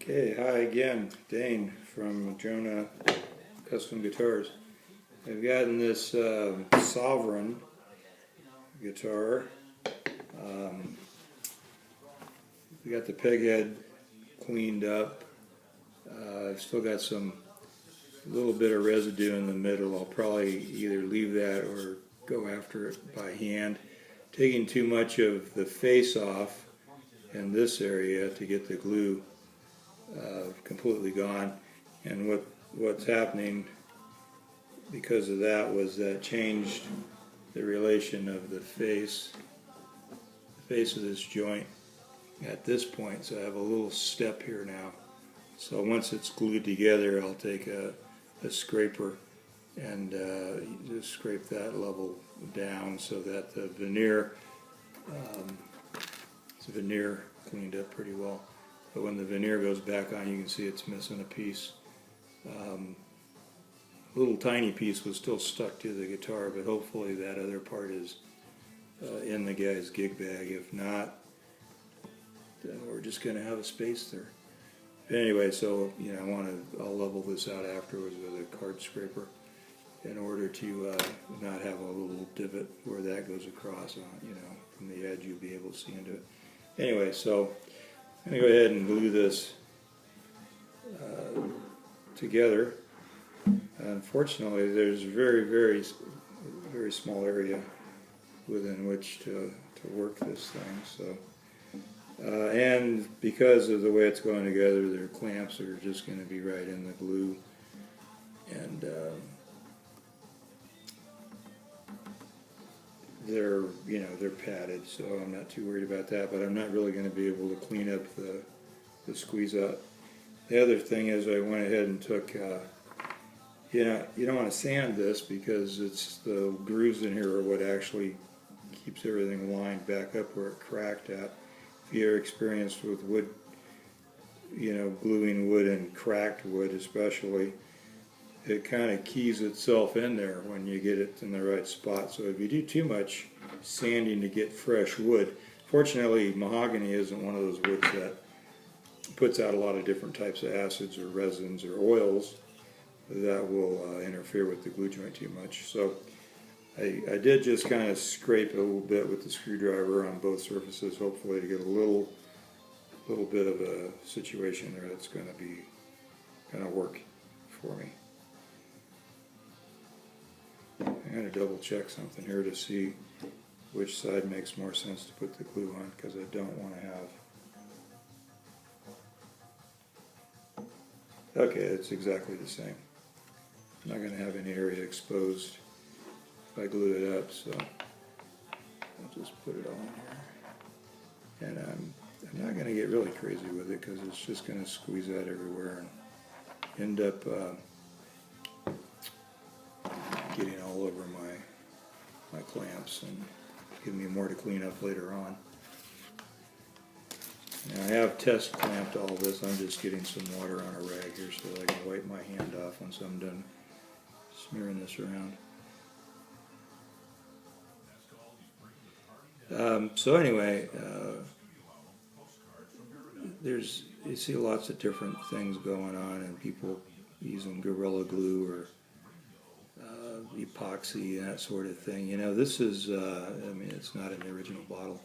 Okay, hi again, Dane from Jonah Custom Guitars. I've gotten this Sovereign guitar. We got the peg head cleaned up. I've still got a little bit of residue in the middle. I'll probably either leave that or go after it by hand. Taking too much of the face off in this area to get the glue completely gone, and what's happening because of that was that changed the relation of the face of this joint at this point, so I have a little step here now. So once it's glued together, I'll take a scraper and just scrape that level down so that the veneer cleaned up pretty well. But when the veneer goes back on, you can see it's missing a piece. A little tiny piece was still stuck to the guitar, but hopefully that other part is in the guy's gig bag. If not, then we're just going to have a space there. But anyway, so I'll level this out afterwards with a card scraper in order to not have a little divot where that goes across. From the edge, you'll be able to see into it. Anyway, so I'm going to go ahead and glue this together. Unfortunately, there's a very small area within which to work this thing. So, and because of the way it's going together, their clamps are just going to be right in the glue, and they're padded, so I'm not too worried about that. But I'm not really going to be able to clean up the squeeze out. The other thing is I went ahead and took. You don't want to sand this because it's the grooves in here are what actually keeps everything lined back up where it cracked at. If you're experienced with wood, gluing wood and cracked wood especially, it kind of keys itself in there when you get it in the right spot. So if you do too much sanding to get fresh wood, fortunately mahogany isn't one of those woods that puts out a lot of different types of acids or resins or oils that will interfere with the glue joint too much. So I did just kind of scrape a little bit with the screwdriver on both surfaces, hopefully to get a little bit of a situation there that's going to work for me. I'm going to double check something here to see which side makes more sense to put the glue on, because I don't want to have. Okay, it's exactly the same. I'm not going to have any area exposed if I glue it up, so I'll just put it all in here. And I'm not going to get really crazy with it because it's just going to squeeze out everywhere and end up getting all over my clamps and giving me more to clean up later on. Now I have test clamped all this. I'm just getting some water on a rag here so that I can wipe my hand off once I'm done smearing this around. So anyway, you see lots of different things going on, and people using Gorilla Glue or epoxy and that sort of thing. This is, it's not in the original bottle,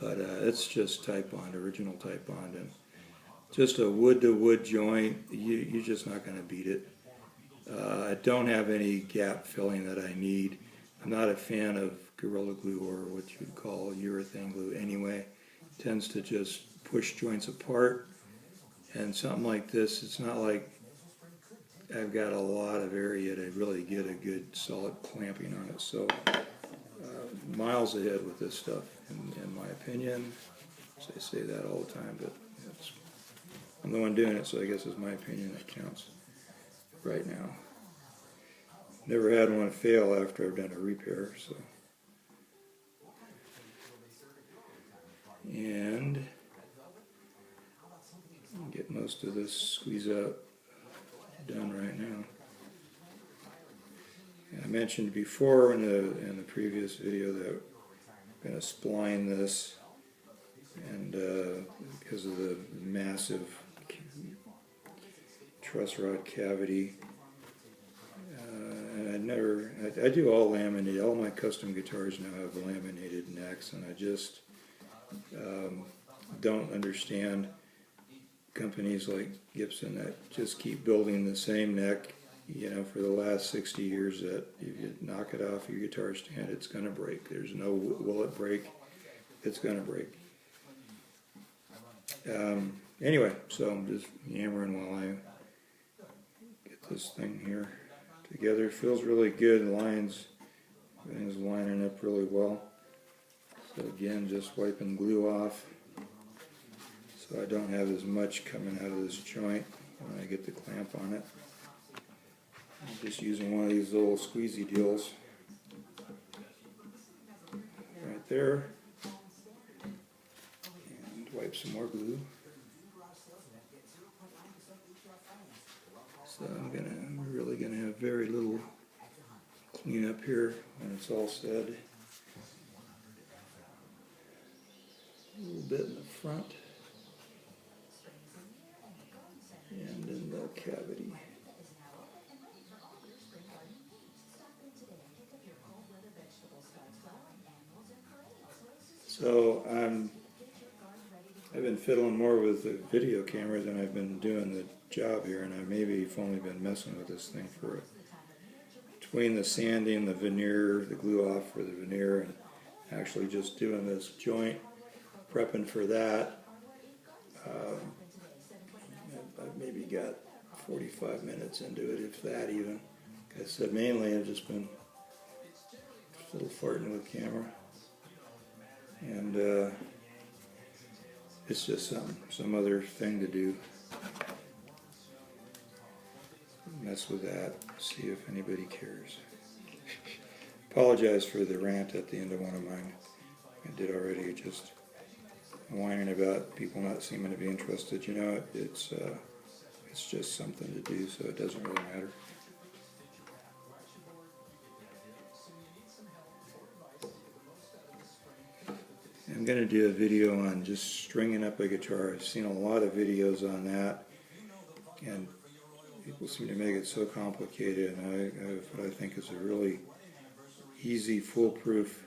but it's just Titebond, original Titebond, and just a wood-to-wood joint. You're just not going to beat it. I don't have any gap filling that I need. I'm not a fan of Gorilla Glue or what you'd call urethane glue anyway. It tends to just push joints apart, and something like this, it's not like I've got a lot of area to really get a good solid clamping on it. So miles ahead with this stuff, in my opinion. So I say that all the time, but I'm the one doing it, so I guess it's my opinion that counts right now. Never had one fail after I've done a repair, so. And get most of this squeeze out done right now. I mentioned before in the previous video that I'm going to spline this, and because of the massive truss rod cavity. And I do all laminated. All my custom guitars now have laminated necks, and I just don't understand companies like Gibson that just keep building the same neck, you know, for the last 60 years, that if you knock it off your guitar stand, it's going to break. There's no will it break, it's going to break. Anyway, so I'm just yammering while I get this thing here together. It feels really good. Everything's lining up really well. So again, just wiping glue off so I don't have as much coming out of this joint when I get the clamp on it. I'm just using one of these little squeezy deals right there, and wipe some more glue. So I'm really gonna have very little cleanup here when it's all said. A little bit in the front and in the cavity. So I've been fiddling more with the video camera than I've been doing the job here, and I've maybe only been messing with this thing for between the sanding, the veneer, the glue off for the veneer, and actually just doing this joint, prepping for that. I've maybe got 45 minutes into it, if that even. Like I said, mainly I've just been fiddle farting with camera, and it's just some other thing to do. Mess with that, see if anybody cares. Apologize for the rant at the end of one of mine. I did already, just whining about people not seeming to be interested. You know, it's just something to do, so it doesn't really matter. I'm going to do a video on just stringing up a guitar. I've seen a lot of videos on that, and people seem to make it so complicated, and I have what I think is a really easy, foolproof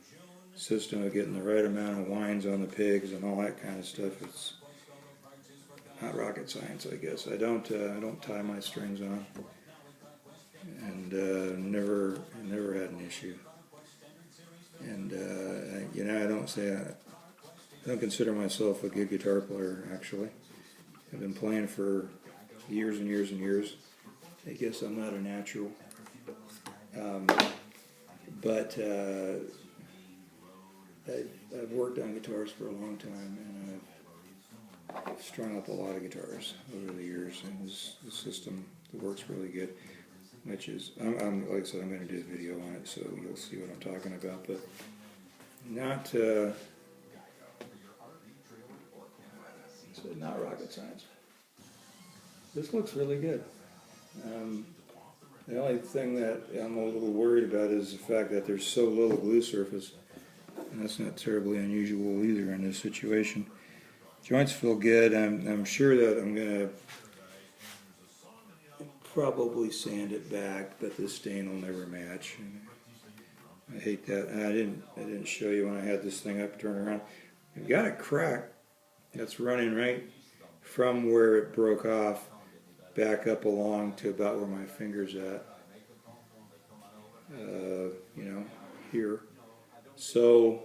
system of getting the right amount of winds on the pigs and all that kind of stuff. It's not rocket science, I guess. I don't tie my strings on, and never had an issue. And you know, I don't consider myself a good guitar player. Actually, I've been playing for years and years and years. I guess I'm not a natural, but I've worked on guitars for a long time, and I've strung up a lot of guitars over the years, and this system works really good. Which is, I'm like I said, I'm going to do a video on it, so you'll see what I'm talking about, but not rocket science. This looks really good. The only thing that I'm a little worried about is the fact that there's so little glue surface, and that's not terribly unusual either in this situation. Joints feel good. I'm sure that I'm going to probably sand it back, but the stain will never match. I hate that. And I didn't show you when I had this thing up, turn around. I've got a crack that's running right from where it broke off back up along to about where my finger's at. You know, here. So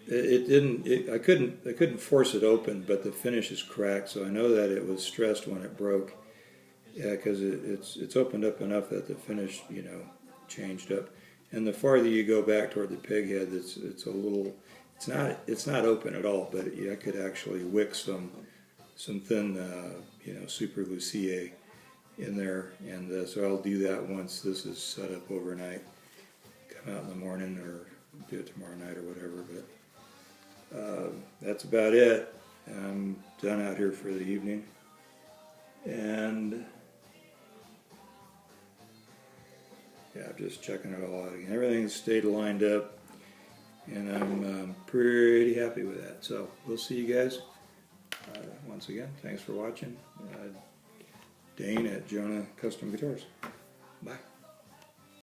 I couldn't force it open, but the finish is cracked, so I know that it was stressed when it broke. Yeah, because it's opened up enough that the finish, you know, changed up. And the farther you go back toward the pig head, it's a little, it's not open at all, but I could actually wick some thin, you know, super glue CA in there, and so I'll do that once this is set up overnight. Come out in the morning or do it tomorrow night or whatever, but that's about it. I'm done out here for the evening, and yeah, I'm just checking it all out again. Everything's stayed lined up, and I'm pretty happy with that. So we'll see you guys Once again, thanks for watching. Dane at Jonah Custom Guitars. Bye.